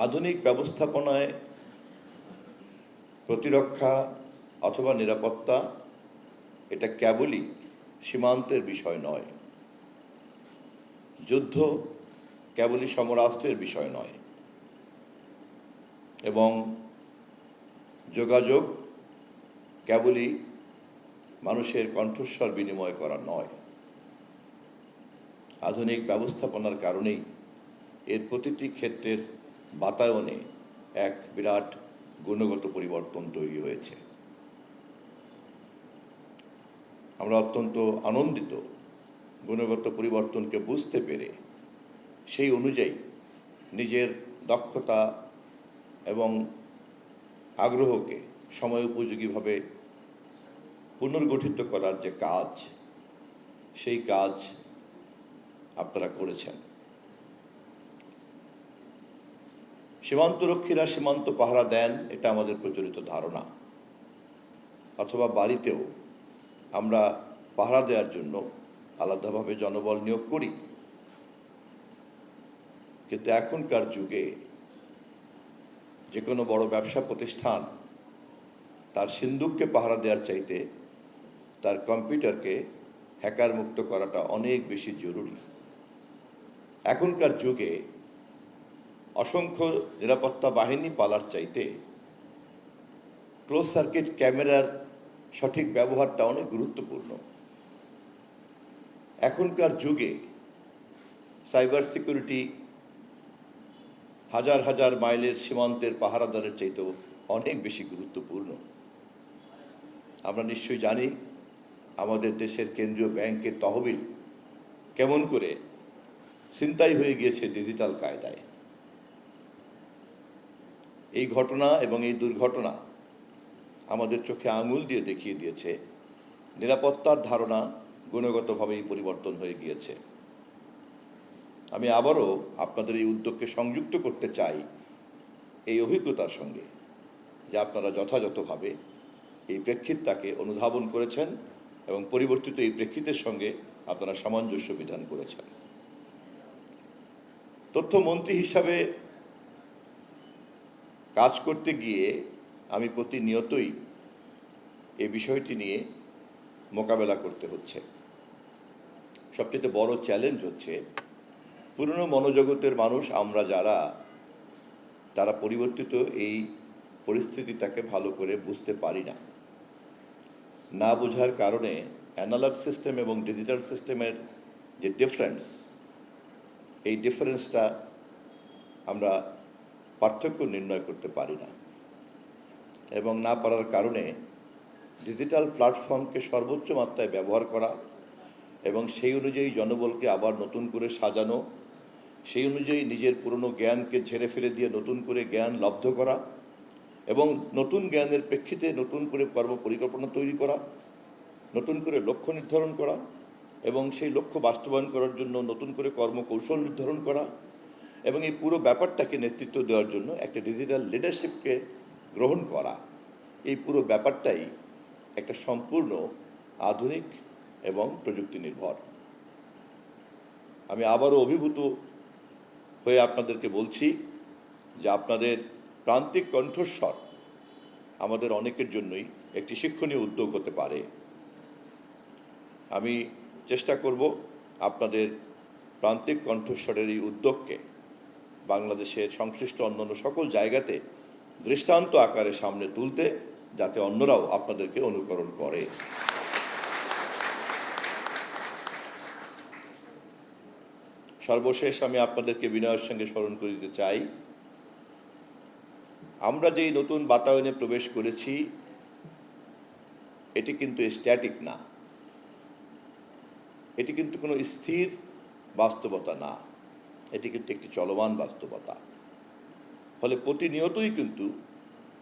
আধুনিক ব্যবস্থাপনায় প্রতিরক্ষা অথবা নিরাপত্তা এটা কেবলই সীমান্তের বিষয় নয়, যুদ্ধ কেবলই সমরাস্ত্রের বিষয় নয়, এবং যোগাযোগ কেবলই মানুষের কণ্ঠস্বর বিনিময় করা নয়। আধুনিক ব্যবস্থাপনার কারণেই এর প্রতিটি ক্ষেত্রের বাতায়নে এক বিরাট গুণগত পরিবর্তন তৈরি হয়েছে। আমরা অত্যন্ত আনন্দিত গুণগত পরিবর্তনকে বুঝতে পেরে সেই অনুযায়ী নিজের দক্ষতা এবং আগ্রহকে সময় উপযোগীভাবে পুনর্গঠিত করার যে কাজ, সেই কাজ আপনারা করেছেন। সীমান্তরক্ষীরা সীমান্ত পাহারা দেন, এটা আমাদের প্রচলিত ধারণা, অথবা বাড়িতেও আমরা পাহারা দেওয়ার জন্য আলাদাভাবে জনবল নিয়োগ করি। কিন্তু এখনকার যুগে যে কোনো বড় ব্যবসা প্রতিষ্ঠান তার সিন্দুককে পাহারা দেওয়ার চাইতে তার কম্পিউটারকে হ্যাকার মুক্ত করাটা অনেক বেশি জরুরি। এখনকার যুগে অসংখ্য নিরাপত্তা বাহিনী পালার চাইতে ক্লোজ সার্কিট ক্যামেরার সঠিক ব্যবহারটা অনেক গুরুত্বপূর্ণ। এখনকার যুগে সাইবার সিকিউরিটি হাজার হাজার মাইলের সীমান্তের পাহারাদারের চাইতেও অনেক বেশি গুরুত্বপূর্ণ। আমরা নিশ্চয়ই জানি আমাদের দেশের কেন্দ্রীয় ব্যাংকের তহবিল কেমন করে ছিনতাই হয়ে গিয়েছে ডিজিটাল কায়দায়। এই ঘটনা এবং এই দুর্ঘটনা আমাদের চোখে আঙুল দিয়ে দেখিয়ে দিয়েছে নিরাপত্তার ধারণা গুণগতভাবেই পরিবর্তন হয়ে গিয়েছে। আমি আবারও আপনাদের এই উদ্যোগকে সংযুক্ত করতে চাই এই অভিজ্ঞতার সঙ্গে, যে আপনারা যথাযথভাবে এই প্রেক্ষিতটাকে অনুধাবন করেছেন এবং পরিবর্তিত এই প্রেক্ষিতের সঙ্গে আপনারা সামঞ্জস্য বিধান করেছেন। তথ্যমন্ত্রী হিসাবে কাজ করতে গিয়ে আমি প্রতিনিয়তই এই বিষয়টি নিয়ে মোকাবেলা করতে হচ্ছে। সবচেয়ে বড় চ্যালেঞ্জ হচ্ছে পুরনো মনোজগতের মানুষ আমরা যারা, তারা পরিবর্তিত এই পরিস্থিতিটাকে ভালো করে বুঝতে পারি না। না বোঝার কারণে অ্যানালগ সিস্টেম এবং ডিজিটাল সিস্টেমের যে ডিফারেন্স, এই ডিফারেন্সটা আমরা পার্থক্য নির্ণয় করতে পারি না, এবং না পারার কারণে ডিজিটাল প্ল্যাটফর্মকে সর্বোচ্চ মাত্রায় ব্যবহার করা এবং সেই অনুযায়ী জনবলকে আবার নতুন করে সাজানো, সেই অনুযায়ী নিজের পুরনো জ্ঞানকে ঝেড়ে ফেলে দিয়ে নতুন করে জ্ঞান লব্ধ করা এবং নতুন জ্ঞানের প্রেক্ষিতে নতুন করে কর্ম পরিকল্পনা তৈরি করা, নতুন করে লক্ষ্য নির্ধারণ করা এবং সেই লক্ষ্য বাস্তবায়ন করার জন্য নতুন করে কর্মকৌশল নির্ধারণ করা, এবং এই পুরো ব্যাপারটাকে নেতৃত্ব দেওয়ার জন্য একটা ডিজিটাল লিডারশিপকে গ্রহণ করা, এই পুরো ব্যাপারটাই একটা সম্পূর্ণ আধুনিক এবং প্রযুক্তি নির্ভর। আমি আবারও অভিভূত হয়ে আপনাদেরকে বলছি যে আপনাদের প্রান্তিক কণ্ঠস্বর আমাদের অনেকের জন্যই একটি শিক্ষণীয় উদ্যোগ হতে পারে। আমি চেষ্টা করব আপনাদের প্রান্তিক কণ্ঠস্বরের এই উদ্যোগকে বাংলাদেশের সংশ্লিষ্ট অন্যান্য সকল জায়গাতে দৃষ্টান্ত আকারে সামনে তুলতে, যাতে অন্যরাও আপনাদেরকে অনুকরণ করে। সর্বশেষ আমি আপনাদেরকে বিনয়ের সঙ্গে স্মরণ করে দিতে চাই, আমরা যেই নতুন বাতায়নে প্রবেশ করেছি এটি কিন্তু স্ট্যাটিক না, এটি কিন্তু কোনো স্থির বাস্তবতা না, এটি কিন্তু একটি চলমান বাস্তবতা। ফলে প্রতিনিয়তই কিন্তু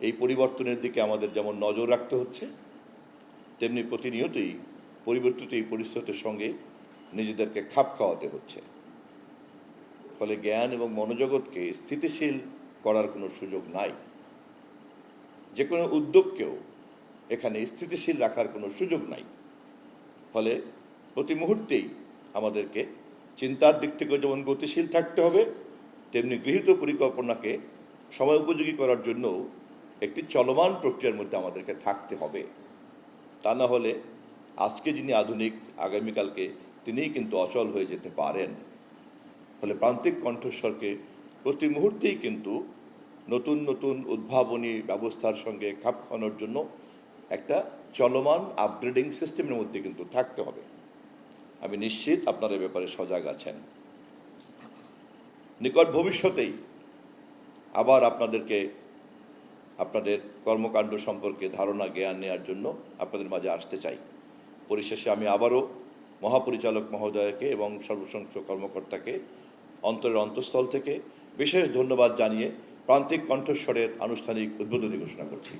এই পরিবর্তনের দিকে আমাদের যেমন নজর রাখতে হচ্ছে, তেমনি প্রতিনিয়তই পরিবর্তিত এই পরিস্থিতির সঙ্গে নিজেদেরকে খাপ খাওয়াতে হচ্ছে। ফলে জ্ঞান এবং মনোজগৎকে স্থিতিশীল করার কোনো সুযোগ নাই, যে কোনো উদ্যোগকেও এখানে স্থিতিশীল রাখার কোনো সুযোগ নাই। ফলে প্রতি মুহূর্তেই আমাদেরকে চিন্তার দিক থেকে যেমন গতিশীল থাকতে হবে, তেমনি গৃহীত পরিকল্পনাকে সময় উপযোগী করার জন্য একটি চলমান প্রক্রিয়ার মধ্যে আমাদেরকে থাকতে হবে। তা না হলে আজকে যিনি আধুনিক, আগামীকালকে তিনিই কিন্তু অচল হয়ে যেতে পারেন। ফলে প্রান্তিক কণ্ঠস্বরকে প্রতি মুহূর্তেই কিন্তু নতুন নতুন উদ্ভাবনী ব্যবস্থার সঙ্গে খাপ খাওয়ানোর জন্য একটা চলমান আপগ্রেডিং সিস্টেমের মধ্যে কিন্তু থাকতে হবে। আমি নিশ্চিত আপনারা এ ব্যাপারে সজাগ আছেন। নিকট ভবিষ্যতেই আবার আপনাদেরকে আপনাদের কর্মকাণ্ড সম্পর্কে ধারণা জ্ঞান নেওয়ার জন্য আপনাদের মাঝে আসতে চাই। পরিশেষে আমি আবারও মহাপরিচালক মহোদয়কে এবং সর্বসংখ্যক কর্মকর্তাকে অন্তরের অন্তঃস্থল থেকে বিশেষ ধন্যবাদ জানিয়ে প্রান্তিক কণ্ঠস্বরের আনুষ্ঠানিক উদ্বোধনী ঘোষণা করছি।